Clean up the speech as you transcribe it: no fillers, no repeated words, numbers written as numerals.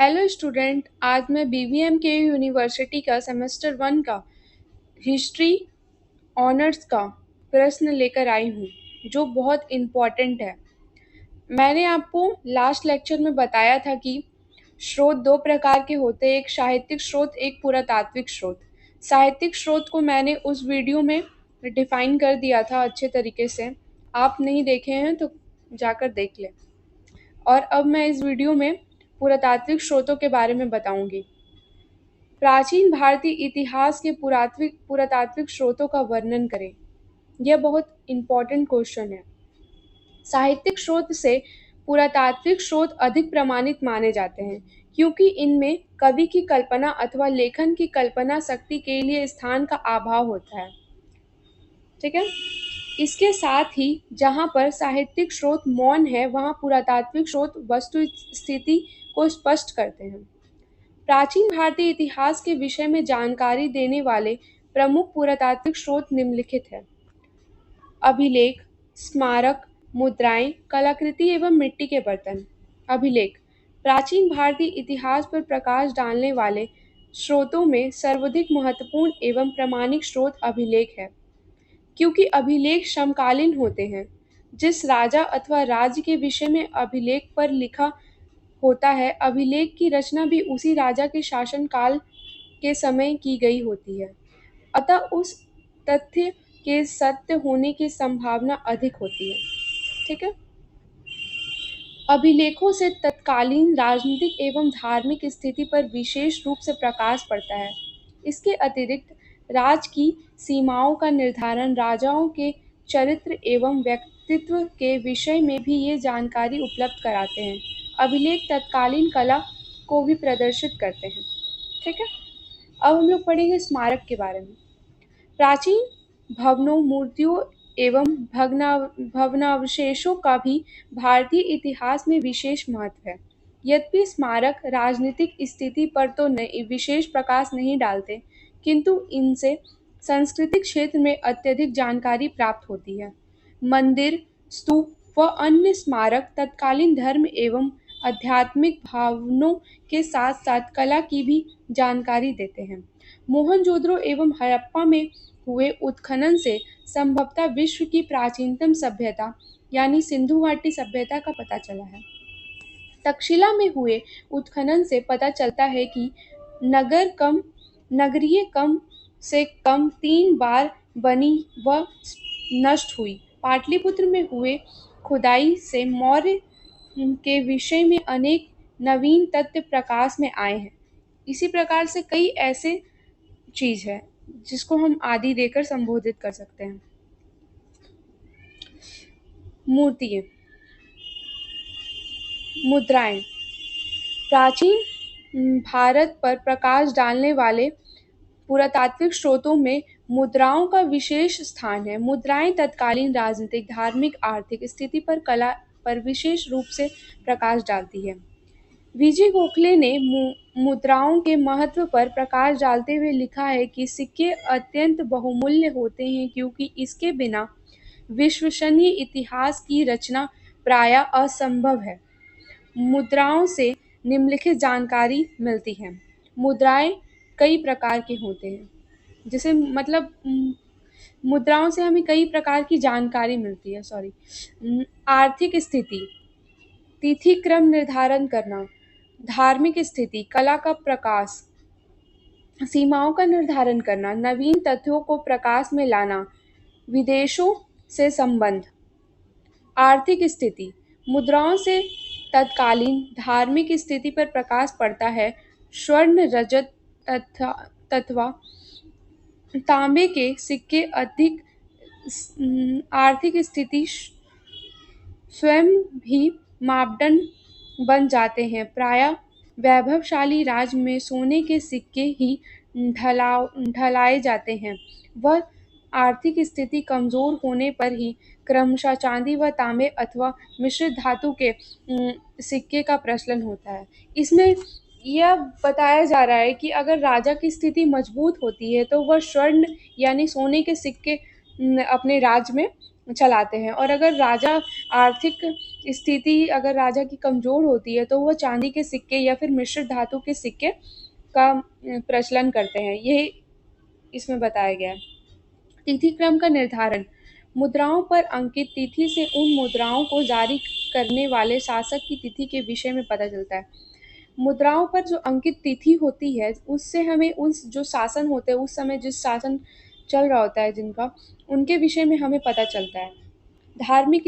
Hello student, आज मैं BVM के यूनिवर्सिटी का सेमेस्टर 1 का हिस्ट्री ऑनर्स का प्रश्न लेकर आई हूँ जो बहुत इम्पॉर्टेंट है। मैंने आपको लास्ट लेक्चर में बताया था कि स्रोत दो प्रकार के होते हैं, एक साहित्यिक स्रोत, एक पुरातात्विक स्रोत। साहित्यिक स्रोत को मैंने उस वीडियो में डिफाइन कर दिया था अच्छे तरीके से। आप नहीं देखे हैं तो जाकर देख लें। और अब मैं इस वीडियो में पुरातात्विक स्रोतों के बारे में बताऊंगी। प्राचीन भारतीय इतिहास के पुरातात्विक स्रोतों का वर्णन करें। यह बहुत इम्पोर्टेंट क्वेश्चन है। साहित्यिक स्रोत से पुरातात्विक स्रोत अधिक प्रमाणित माने जाते हैं क्योंकि इनमें कवि की कल्पना अथवा लेखन की कल्पना शक्ति के लिए स्थान का अभाव होता है। ठीक है। इसके साथ ही जहाँ पर साहित्यिक स्रोत मौन है, वहाँ पुरातात्विक स्रोत वस्तु स्थिति को स्पष्ट करते हैं। प्राचीन भारतीय इतिहास के विषय में जानकारी देने वाले प्रमुख पुरातात्विक स्रोत निम्नलिखित हैं। अभिलेख, स्मारक, मुद्राएं, कलाकृति एवं मिट्टी के बर्तन। अभिलेख प्राचीन भारतीय इतिहास पर प्रकाश डालने वाले स्रोतों में सर्वाधिक महत्वपूर्ण एवं प्रामाणिक स्रोत अभिलेख है, क्योंकि अभिलेख समकालीन होते हैं। जिस राजा अथवा राज्य के विषय में अभिलेख पर लिखा होता है, अभिलेख की रचना भी उसी राजा के शासनकाल के समय की गई होती है, अतः उस तथ्य के सत्य होने की संभावना अधिक होती है। ठीक है। अभिलेखों से तत्कालीन राजनीतिक एवं धार्मिक स्थिति पर विशेष रूप से प्रकाश पड़ता है। इसके अतिरिक्त राज की सीमाओं का निर्धारण, राजाओं के चरित्र एवं व्यक्तित्व के विषय में भी ये जानकारी उपलब्ध कराते हैं। अभिलेख तत्कालीन कला को भी प्रदर्शित करते हैं। ठीक है। अब हम लोग पढ़ेंगे स्मारक के बारे में। प्राचीन भवनों, मूर्तियों एवं भग्नावशेषों का भी भारतीय इतिहास में विशेष महत्व है। यद्यपि स्मारक राजनीतिक स्थिति पर तो विशेष प्रकाश नहीं डालते, किंतु इनसे सांस्कृतिक क्षेत्र में अत्यधिक जानकारी प्राप्त होती है। मंदिर, स्तूप व अन्य स्मारक तत्कालीन धर्म एवं आध्यात्मिक भावनाओं के साथ साथ कला की भी जानकारी देते हैं। मोहनजोदड़ो एवं हड़प्पा में हुए उत्खनन से संभवतः विश्व की प्राचीनतम सभ्यता यानी सिंधु घाटी सभ्यता का पता चला है। तक्षशिला में हुए उत्खनन से पता चलता है कि नगरीय कम से कम 3 बार बनी व नष्ट हुई। पाटलिपुत्र में हुए खुदाई से मौर्य के विषय में अनेक नवीन तथ्य प्रकाश में आए हैं। इसी प्रकार से कई ऐसे चीज है जिसको हम आदि देकर संबोधित कर सकते हैं। मूर्तियां, मुद्राएं प्राचीन भारत पर प्रकाश डालने वाले पुरातात्विक स्रोतों में मुद्राओं का विशेष स्थान है। मुद्राएं तत्कालीन राजनीतिक, धार्मिक, आर्थिक स्थिति पर, कला पर विशेष रूप से प्रकाश डालती है। विजय गोखले ने मुद्राओं के महत्व पर प्रकाश डालते हुए लिखा है कि सिक्के अत्यंत बहुमूल्य होते हैं क्योंकि इसके बिना विश्वसनीय इतिहास की रचना प्रायः असंभव है। मुद्राओं से निम्नलिखित जानकारी मिलती है। मुद्राएं कई प्रकार के होते हैं, जैसे मुद्राओं से हमें कई प्रकार की जानकारी मिलती है। आर्थिक स्थिति, तिथि क्रम निर्धारण करना, धार्मिक स्थिति, कला का प्रकाश, सीमाओं का निर्धारण करना, नवीन तथ्यों को प्रकाश में लाना, विदेशों से संबंध। आर्थिक स्थिति, मुद्राओं से तत्कालीन धार्मिक स्थिति पर प्रकाश पड़ता है। स्वर्ण, रजत तथा तांबे के सिक्के अधिक आर्थिक स्थिति स्वयं भी मापदंड बन जाते हैं। प्रायः वैभवशाली राज्य में सोने के सिक्के ही ढलाए जाते हैं। वह आर्थिक स्थिति कमजोर होने पर ही क्रमशः चांदी व तांबे अथवा मिश्रित धातु के सिक्के का प्रचलन होता है। इसमें यह बताया जा रहा है कि अगर राजा की स्थिति मजबूत होती है तो वह स्वर्ण यानी सोने के सिक्के अपने राज्य में चलाते हैं, और अगर राजा आर्थिक स्थिति अगर राजा की कमज़ोर होती है, तो वो चांदी के सिक्के या फिर मिश्र धातु के सिक्के का प्रचलन करते हैं। ये इसमें बताया गया है। तिथि क्रम का निर्धारण। मुद्राओं पर अंकित तिथि से उन मुद्राओं को जारी करने वाले शासक की तिथि के विषय में पता चलता है। मुद्राओं पर जो अंकित तिथि होती है, उससे हमें उस जो शासन होते हैं, उस समय जिस शासन चल रहा होता है जिनका, उनके विषय में हमें पता चलता है। धार्मिक